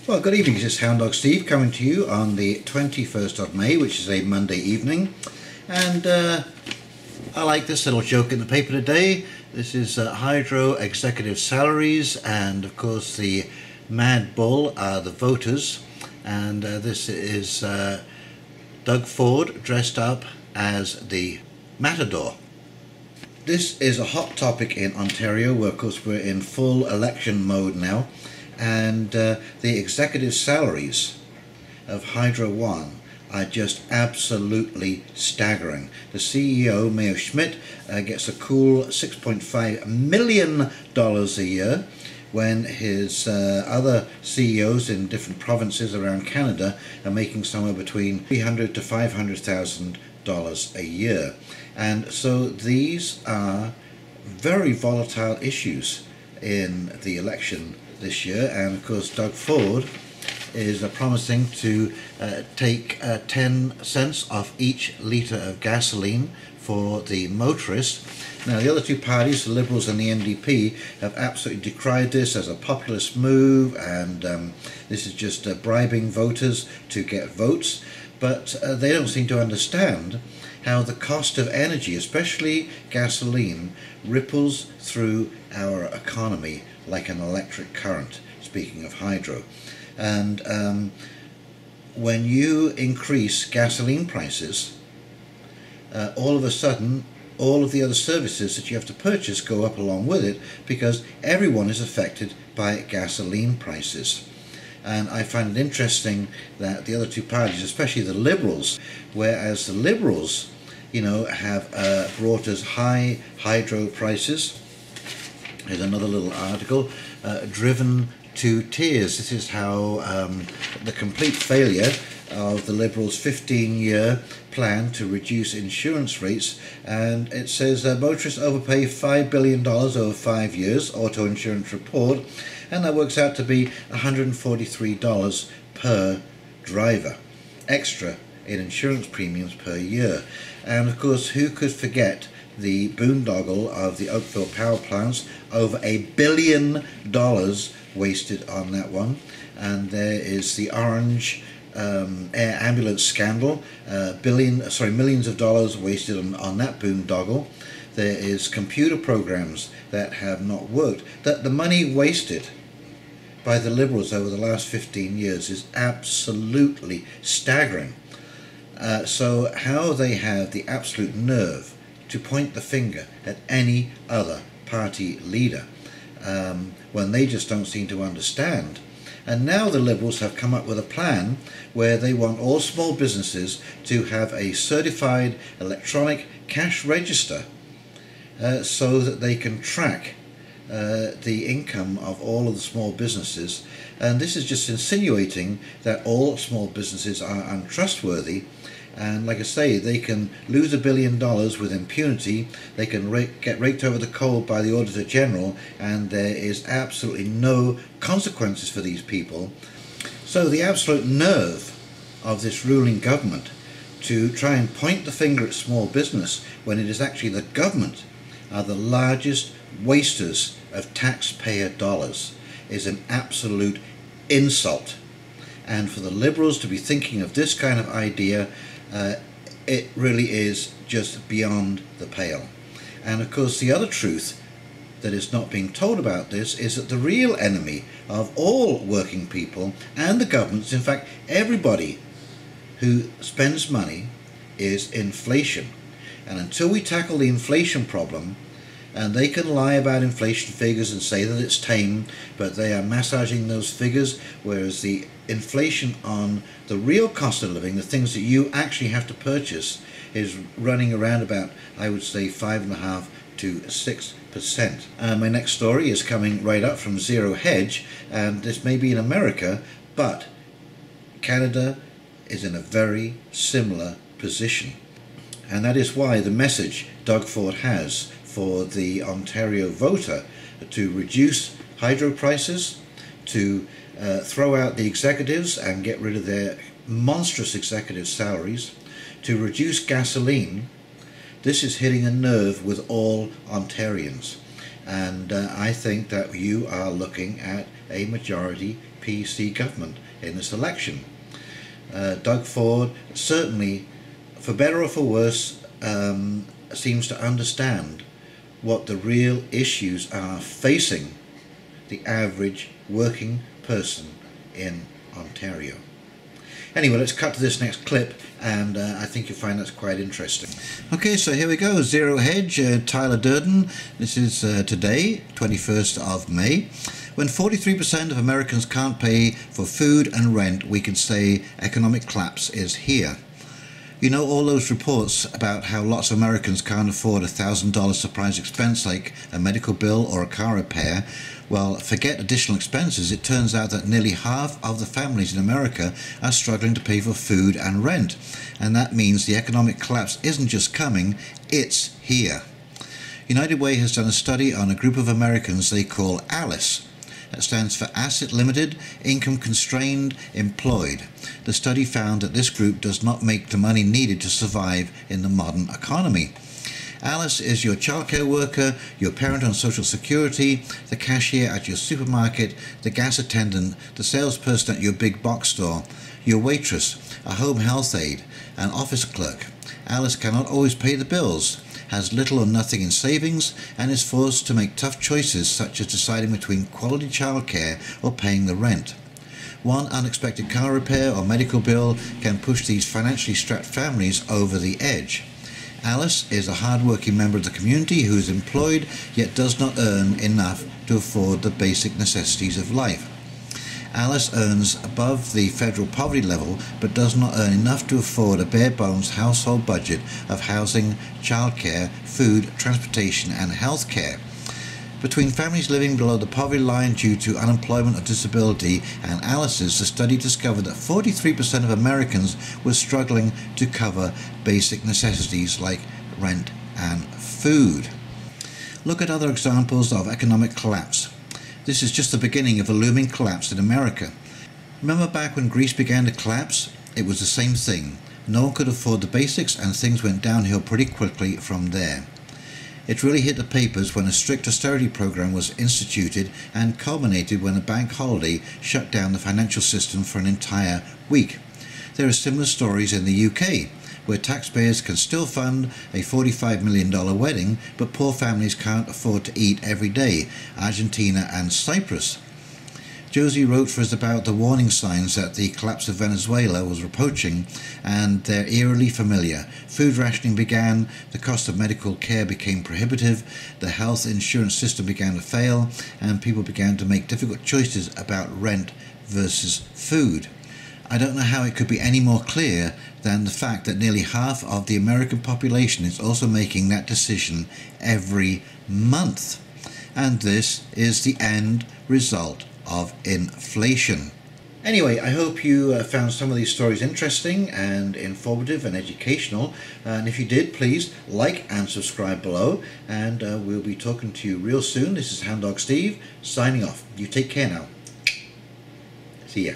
Well, good evening. This is Hound Dog Steve coming to you on the 21st of May, which is a Monday evening. And I like this little joke in the paper today. This is Hydro executive salaries, and of course the mad bull are the voters. And this is Doug Ford dressed up as the Matador. This is a hot topic in Ontario, where of course we're in full election mode now. And the executive salaries of Hydro One are just absolutely staggering. The CEO, Mayo Schmidt, gets a cool $6.5 million a year, when his other CEOs in different provinces around Canada are making somewhere between $300,000 to $500,000 a year. And so these are very volatile issues in the election this year, and of course Doug Ford is promising to take 10 cents off each litre of gasoline for the motorist. Now the other two parties, the Liberals and the NDP, have absolutely decried this as a populist move, and this is just bribing voters to get votes, but they don't seem to understand how the cost of energy, especially gasoline, ripples through our economy like an electric current, speaking of hydro. And when you increase gasoline prices, all of a sudden all of the other services that you have to purchase go up along with it, because everyone is affected by gasoline prices. And I find it interesting that the other two parties, especially the Liberals, whereas the Liberals, you know, have brought us high hydro prices. Here's another little article, driven to tears. This is how the complete failure of the Liberals' 15-year plan to reduce insurance rates, and it says motorists overpay $5 billion over 5 years, auto insurance report, and that works out to be $143 per driver extra in insurance premiums per year. And of course, who could forget the boondoggle of the Oakville power plants? Over $1 billion wasted on that one. And there is the Orange air ambulance scandal, millions of dollars wasted on that boondoggle. There is computer programs that have not worked. That the money wasted by the Liberals over the last 15 years is absolutely staggering. So how they have the absolute nerve to point the finger at any other party leader when they just don't seem to understand. And now the Liberals have come up with a plan where they want all small businesses to have a certified electronic cash register so that they can track the income of all of the small businesses. And this is just insinuating that all small businesses are untrustworthy. And like I say, they can lose $1 billion with impunity. They can get raked over the coal by the Auditor General, and there is absolutely no consequences for these people. So the absolute nerve of this ruling government to try and point the finger at small business, when it is actually the government are the largest wasters of taxpayer dollars, is an absolute insult. And for the Liberals to be thinking of this kind of idea, it really is just beyond the pale. And of course the other truth that is not being told about this is that the real enemy of all working people and the governments, in fact everybody who spends money, is inflation. And until we tackle the inflation problem, and they can lie about inflation figures and say that it's tame, but they are massaging those figures, whereas the inflation on the real cost of living, the things that you actually have to purchase, is running around about, I would say, 5.5% to 6%. My next story is coming right up from Zero Hedge, and this may be in America, but Canada is in a very similar position. And that is why the message Doug Ford has for the Ontario voter to reduce hydro prices, to throw out the executives and get rid of their monstrous executive salaries, to reduce gasoline, this is hitting a nerve with all Ontarians. And I think that you are looking at a majority PC government in this election. Doug Ford certainly, for better or for worse, seems to understand what the real issues are facing the average working person in Ontario. Anyway, let's cut to this next clip, and I think you'll find that's quite interesting. Okay, so here we go. Zero Hedge, Tyler Durden. This is today, 21st of May. When 43% of Americans can't pay for food and rent, we can say economic collapse is here. You know, all those reports about how lots of Americans can't afford a $1,000 surprise expense like a medical bill or a car repair. Well, forget additional expenses. It turns out that nearly half of the families in America are struggling to pay for food and rent. And that means the economic collapse isn't just coming, it's here. United Way has done a study on a group of Americans they call ALICE. That stands for Asset Limited, Income Constrained, Employed. The study found that this group does not make the money needed to survive in the modern economy. Alice is your childcare worker, your parent on Social Security, the cashier at your supermarket, the gas attendant, the salesperson at your big box store, your waitress, a home health aide, an office clerk. Alice cannot always pay the bills, has little or nothing in savings, and is forced to make tough choices such as deciding between quality childcare or paying the rent. One unexpected car repair or medical bill can push these financially strapped families over the edge. Alice is a hard-working member of the community who is employed yet does not earn enough to afford the basic necessities of life. Alice earns above the federal poverty level but does not earn enough to afford a bare-bones household budget of housing, childcare, food, transportation and health care. Between families living below the poverty line due to unemployment or disability and Alice's, the study discovered that 43% of Americans were struggling to cover basic necessities like rent and food. Look at other examples of economic collapse. This is just the beginning of a looming collapse in America. Remember back when Greece began to collapse? It was the same thing. No one could afford the basics and things went downhill pretty quickly from there. It really hit the papers when a strict austerity program was instituted and culminated when a bank holiday shut down the financial system for an entire week. There are similar stories in the UK, where taxpayers can still fund a $45 million wedding, but poor families can't afford to eat every day, Argentina and Cyprus. Josie wrote for us about the warning signs that the collapse of Venezuela was approaching, and they're eerily familiar. Food rationing began, the cost of medical care became prohibitive, the health insurance system began to fail, and people began to make difficult choices about rent versus food. I don't know how it could be any more clear than the fact that nearly half of the American population is also making that decision every month. And this is the end result of inflation. Anyway, I hope you found some of these stories interesting and informative and educational. And if you did, please like and subscribe below. And we'll be talking to you real soon. This is Hound Dog Steve signing off. You take care now. See ya.